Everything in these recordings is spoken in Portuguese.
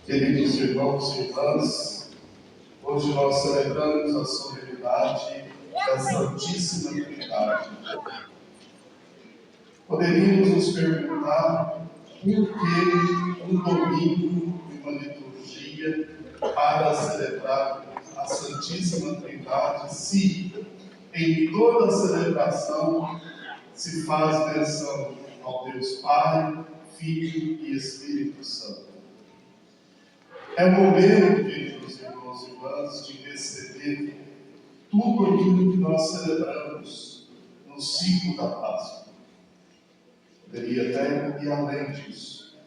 Queridos irmãos e irmãs, hoje nós celebramos a solenidade da Santíssima Trindade. Poderíamos nos perguntar por que um domingo e uma liturgia para celebrar a Santíssima Trindade, se em toda a celebração se faz menção ao Deus Pai, Filho e Espírito Santo. É o momento, queridos irmãos e irmãs, de receber tudo aquilo que nós celebramos no ciclo da Páscoa. Poderia até ir além disso.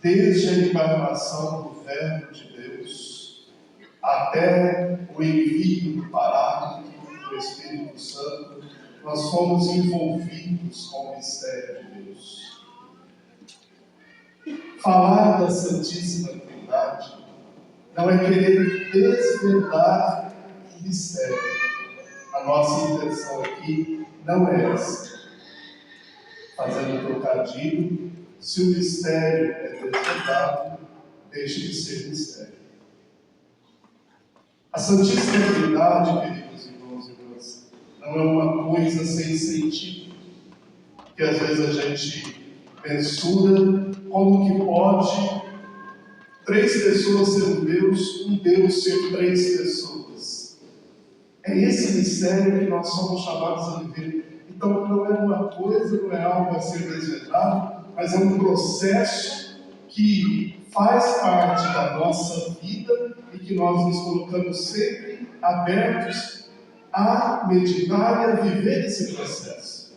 Desde a encarnação do Verbo de Deus até o envio do Paráclito do Espírito Santo, nós fomos envolvidos com o mistério de Deus. Falar da Santíssima Trindade não é querer desvendar o mistério. A nossa intenção aqui não é essa. Fazendo trocadilho, se o mistério é desvendado, deixa de ser mistério. A Santíssima Trindade, queridos irmãos e irmãs, não é uma coisa sem sentido, que às vezes a gente mensura como que pode 3 pessoas ser um Deus ser 3 pessoas. É esse mistério que nós somos chamados a viver. Então não é uma coisa, não é algo a ser desvendado, mas é um processo que faz parte da nossa vida e que nós nos colocamos sempre abertos a meditar e a viver esse processo.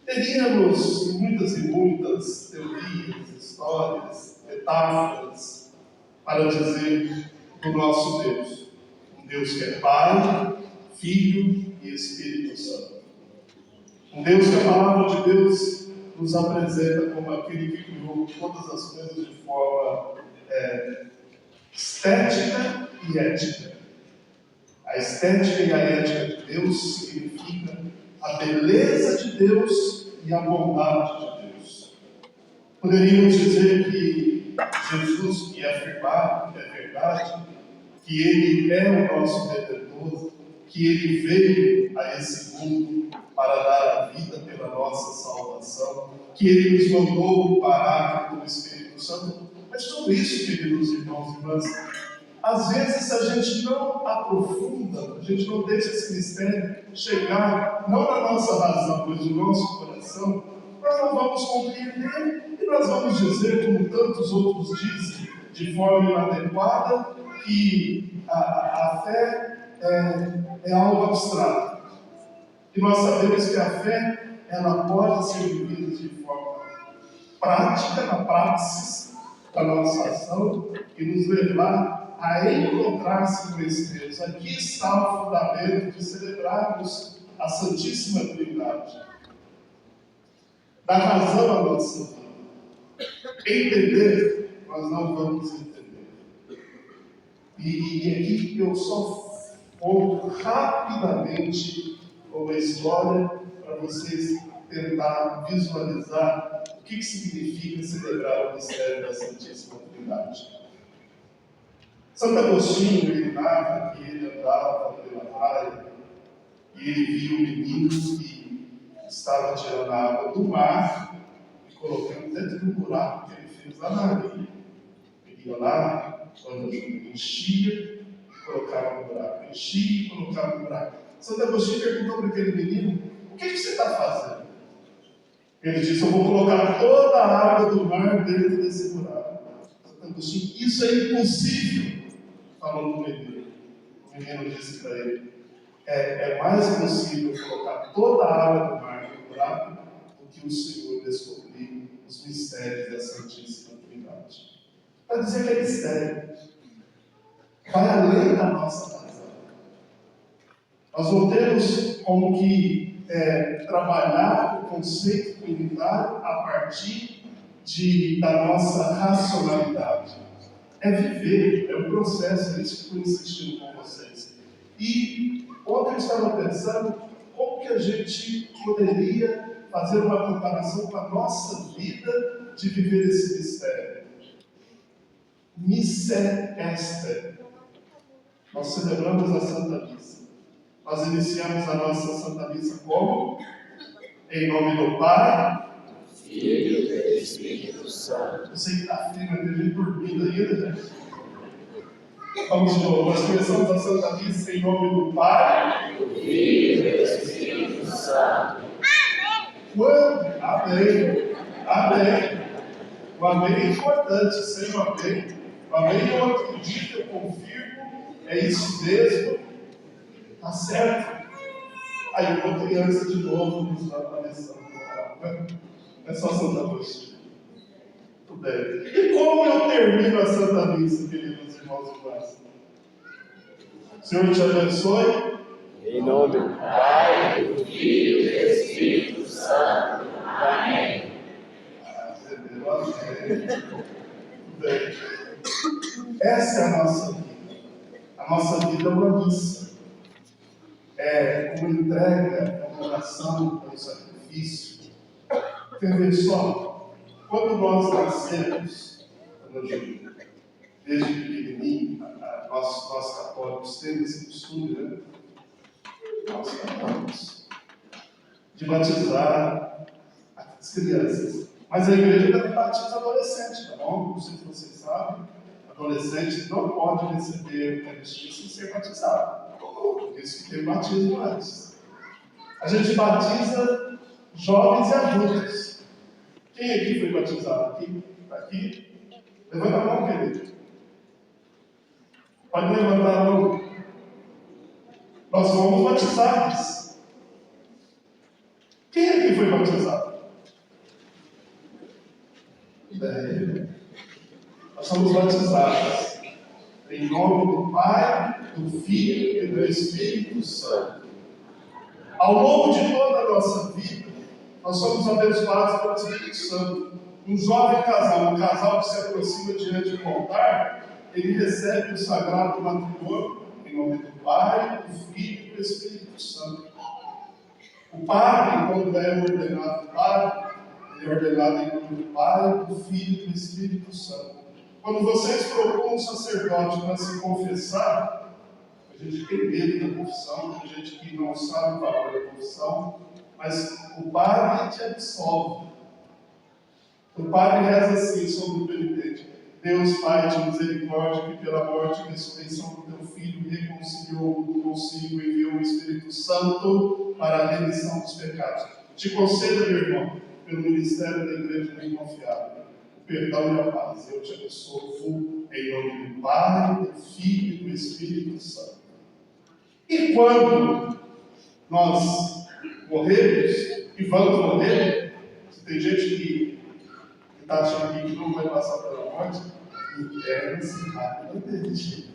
Teríamos muitas e muitas teorias, histórias, metáforas para dizer do nosso Deus. Um Deus que é Pai, Filho e Espírito Santo. Um Deus que a palavra de Deus nos apresenta como aquele que criou todas as coisas de forma estética e ética. A estética e a ética de Deus significa a beleza de Deus e a bondade de Deus. Poderíamos dizer que Jesus, e afirmar que é verdade, que Ele é o nosso Redentor, que Ele veio a esse mundo para dar a vida pela nossa salvação, que Ele nos mandou o Paráclito do Espírito Santo. Mas tudo isso, queridos irmãos e irmãs, às vezes a gente não aprofunda, a gente não deixa esse mistério chegar, não na nossa razão, mas no nosso coração, nós não vamos compreender e nós vamos dizer, como tantos outros dizem, de forma inadequada, que a fé é algo abstrato. E nós sabemos que a fé, ela pode ser vivida de forma prática, na praxis da nossa ação, e nos levar a encontrar-se com esse Deus. Aqui está o fundamento de celebrarmos a Santíssima Trindade. Dar razão à nossa vida. Entender, nós não vamos entender. E aqui eu só conto rapidamente uma história para vocês tentar visualizar o que significa celebrar o mistério da Santíssima Trindade. Santo Agostinho, ele narra que ele andava pela praia e ele viu um menino que estava tirando a água do mar e colocando dentro do buraco que ele fez lá na areia. Ele ia lá, quando a chuva enchia, colocava no buraco. Enchia e colocava no buraco. Santo Agostinho perguntou para aquele menino: o que você está fazendo? Ele disse: eu vou colocar toda a água do mar dentro desse buraco. Santo Agostinho: isso é impossível. Falou com o menino. O menino disse para ele: é mais possível colocar toda a água do mar no buraco do que o Senhor descobrir os mistérios da Santíssima Trindade. Para dizer que é mistério. Vai além da nossa razão. Nós não temos como que trabalhar o conceito trinitário a partir da nossa racionalidade. É viver, é um processo, é isso que estou insistindo com vocês. E ontem eu estava pensando como que a gente poderia fazer uma comparação com a nossa vida de viver esse mistério. Missa Esther. Nós celebramos a Santa Missa. Nós iniciamos a nossa Santa Missa como? Em nome do Pai, Filho e do Espírito Santo. Eu sei que está frio, mas tem gente dormindo ainda, né? Vamos de novo. Nós começamos a Santa Missa em nome do Pai, Do Filho e do Espírito Santo. quando? Amém. Amém. O amém é importante, sem o amém. O amém eu acredito, eu confirmo, é isso mesmo, tá certo. Aí uma criança de novo nos dá uma lição. É só Santa Agostinho. Tudo bem. E como eu termino a Santa Missa, queridos irmãos e irmãs? O Senhor te abençoe. Em nome do Pai, do Filho e do Espírito Santo. Amém. Tudo bem. Essa é a nossa vida. A nossa vida é uma missa. É uma entrega, é uma oração, é um sacrifício. Quer ver só? Quando nós nascemos, desde pequenininho, nós católicos temos esse costume, né? Nós católicos, de batizar as crianças. Mas a igreja também batiza adolescente, tá bom? Não sei se vocês sabem, adolescentes não podem receber a Eucaristia sem ser batizado. Por isso que tem batismo antes. A gente batiza jovens e adultos. Quem aqui foi batizado? Aqui? Aqui? Levanta a mão, querido. Pode levantar a mão. Nós fomos batizados. Quem aqui foi batizado? Nós somos batizados em nome do Pai, do Filho e do Espírito Santo. Ao longo de toda a nossa vida, nós somos abençoados pelo Espírito Santo. Um jovem casal, um casal que se aproxima diante do altar, ele recebe o sagrado matrimônio em nome do Pai, do Filho e do Espírito Santo. O padre, quando é ordenado padre, ele é ordenado em nome do Pai, do Filho e do Espírito Santo. Quando vocês procuram um sacerdote para se confessar, a gente tem medo da confissão, tem gente que não sabe o valor da confissão, mas o padre te absolve. O padre reza assim sobre o penitente: Deus, Pai de misericórdia, que pela morte e ressurreição do teu Filho reconciliou consigo e enviou o Espírito Santo para a remissão dos pecados. Te concedo, meu irmão, pelo ministério da Igreja bem confiável, o perdão e a paz. Eu te abençoo em nome do Pai, do Filho e do Espírito Santo. E quando nós morrermos, e vamos morrer, se tem gente que está achando aqui que não vai passar pela morte, interne-se rapidamente,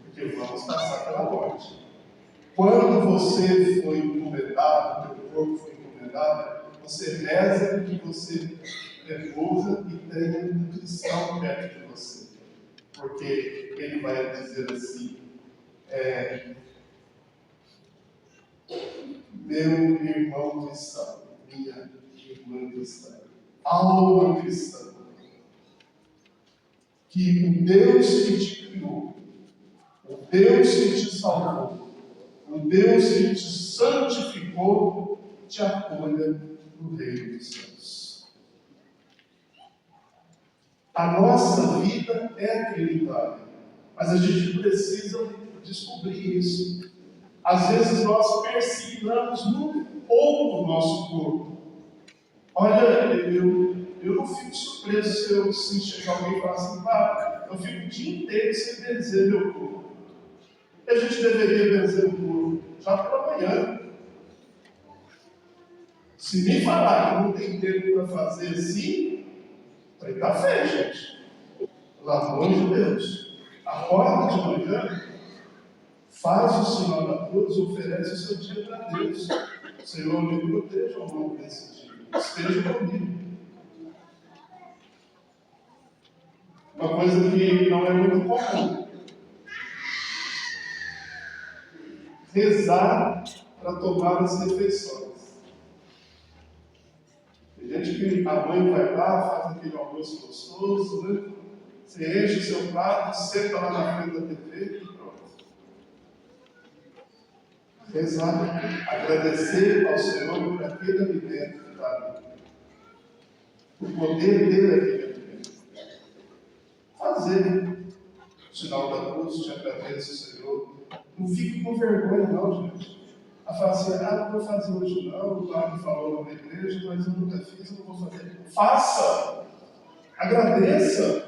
porque vamos passar pela morte. Quando você foi encomendado, o teu corpo foi encomendado, você reza que você morra e tenha um cristão perto de você, porque ele vai dizer assim: meu irmão cristão, minha irmã cristã, alma cristã, que o Deus que te criou, o Deus que te salvou, o Deus que te santificou, te acolha no reino dos céus. A nossa vida é trinitária, mas a gente precisa descobrir isso. Às vezes nós persignamos muito pouco o nosso corpo. Olha, eu não fico surpreso se chegar alguém e falar assim: pá, eu fico o dia inteiro sem benzer meu corpo. E a gente deveria benzer o corpo já pela manhã. Se me falar que não tem tempo para fazer assim, vai estar feio, gente. Pelo amor de Deus. Acorda de manhã, faz o sinal da cruz, oferece o seu dia para Deus. Senhor, me proteja ao longo desse dia. Esteja comigo. Uma coisa que não é muito comum: rezar para tomar as refeições. Tem gente que a mãe vai lá, faz aquele almoço gostoso, né? Você enche o seu prato, senta lá na frente da TV e pronto. Rezar, agradecer ao Senhor por aquele alimento que está ali. O poder dele aquele alimento. Fazer o sinal da cruz, te agradeço, Senhor. Não fique com vergonha, não, gente. A falar assim, não vou fazer hoje não, o padre falou na igreja, mas eu nunca fiz, eu não vou fazer. Faça! Agradeça!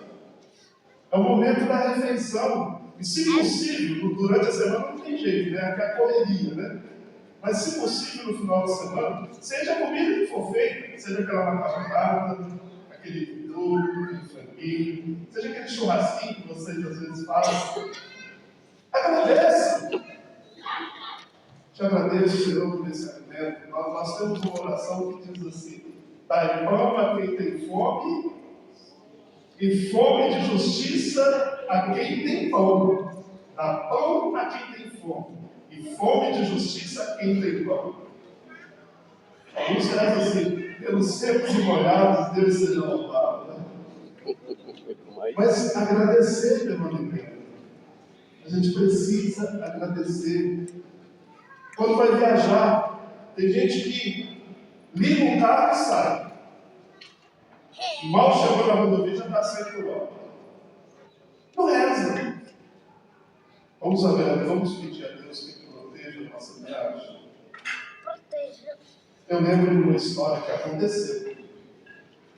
É o momento da refeição. E se possível, durante a semana não tem jeito, né? Aqui é a correria, né? Mas se possível, no final de semana, seja a comida que for feita, seja aquela macarronada, aquele tutu, aquele franguinho, seja aquele churrasquinho que vocês às vezes fazem. Agradeça! Te agradeço, Senhor, por esse alimento. Nós temos uma oração que diz assim: dai pão a quem tem fome e fome de justiça a quem tem pão. Dá pão a quem tem fome e fome de justiça a quem tem pão. Alguns dizem assim: pelos secos e molhados, Deus seja louvado. Né? Mas agradecer pelo alimento. A gente precisa agradecer. Quando vai viajar, tem gente que liga um carro e sai. Mal chegou na rodovia, já está saindo por hora. Não reza. Vamos pedir a Deus que proteja a nossa viagem. Eu lembro de uma história que aconteceu.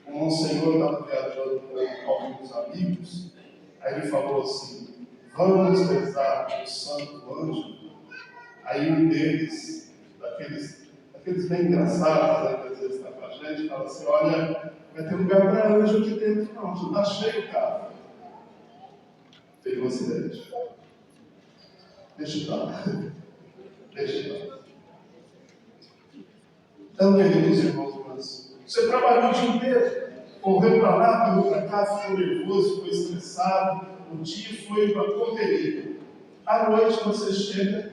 Um monsenhor estava viajando com alguns amigos, aí ele falou assim: vamos rezar o Santo Anjo. Aí um deles, daqueles bem engraçados, né, que às vezes está com a gente, fala assim: olha, vai ter lugar para anjo aqui dentro, não, já está cheio o carro. Teve um acidente. Deixa eu dar. Então, queridos irmãos, você trabalhou o dia inteiro, correu para lá, correu para cá, ficou nervoso, ficou estressado, o dia foi uma correria. À noite você chega,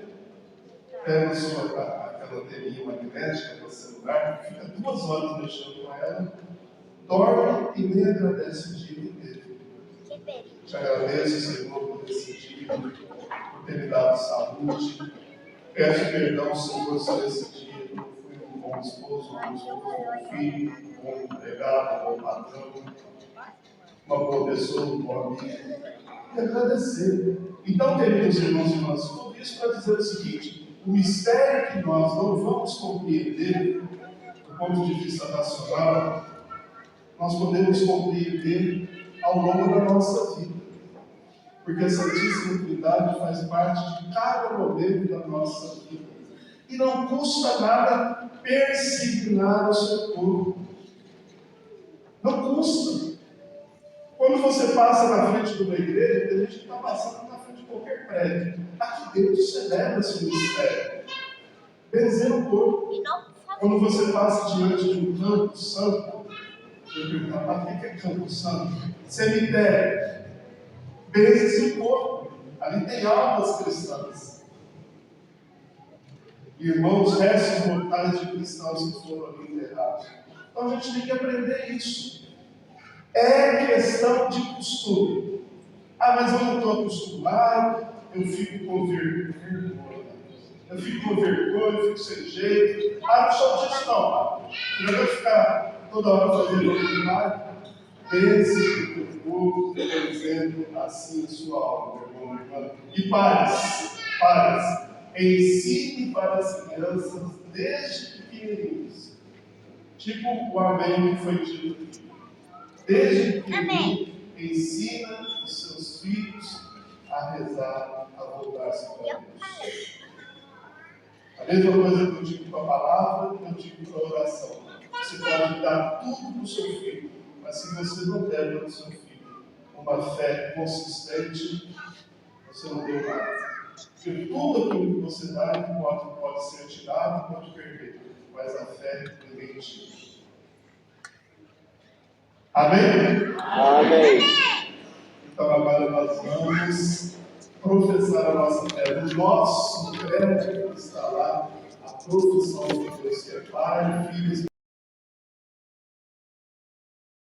pega aquela anteninha magnética para o celular, fica 2 horas mexendo com ela, dorme e nem agradece o dia inteiro. Te agradeço, Senhor, por esse dia, por ter me dado saúde. Peço perdão, Senhor, se nesse dia eu fui um bom esposo, um bom filho, um bom empregado, um bom patrão, uma boa pessoa, um bom amigo. E agradecer. Então, queridos irmãos e irmãs, tudo isso para dizer o seguinte: o mistério que nós não vamos compreender do ponto de vista racional, nós podemos compreender ao longo da nossa vida. Porque a Santíssima Trindade faz parte de cada momento da nossa vida. E não custa nada persignar o seu corpo. Não custa. Quando você passa na frente de uma igreja, tem gente que está passando na frente de qualquer prédio. Aqui dentro celebra-se o mistério. Benzer o corpo. Quando você passa diante de um campo santo, eu pergunto: o que é campo santo? Cemitério. Benze o corpo. Ali tem almas cristãs. Irmãos, restos mortais de cristãos que foram ali enterrados. Então a gente tem que aprender isso. É questão de costume. Mas eu não estou acostumado, eu fico com vergonha. Eu fico sem jeito. Não só disso não. Você não vai ficar toda hora fazendo ordinário. Pense no teu corpo, benzendo assim a sua alma, meu irmão, minha irmã. E pais, ensine para as crianças desde pequenininhos. Tipo o amém que foi dito aqui. Desde pequenininho, ensina os seus filhos a rezar, a voltar-se para Deus. A mesma coisa que eu digo para a palavra, eu digo para a oração. Você pode dar tudo para o seu filho, mas se você não der para o seu filho uma fé consistente, você não deu nada. Porque tudo aquilo que você dá pode ser tirado, pode perder, mas a fé ninguém tira. Amém? Amém. Então agora nós vamos professar a nossa fé. No nosso credo está lá a profissão de Deus que é Pai, Filho e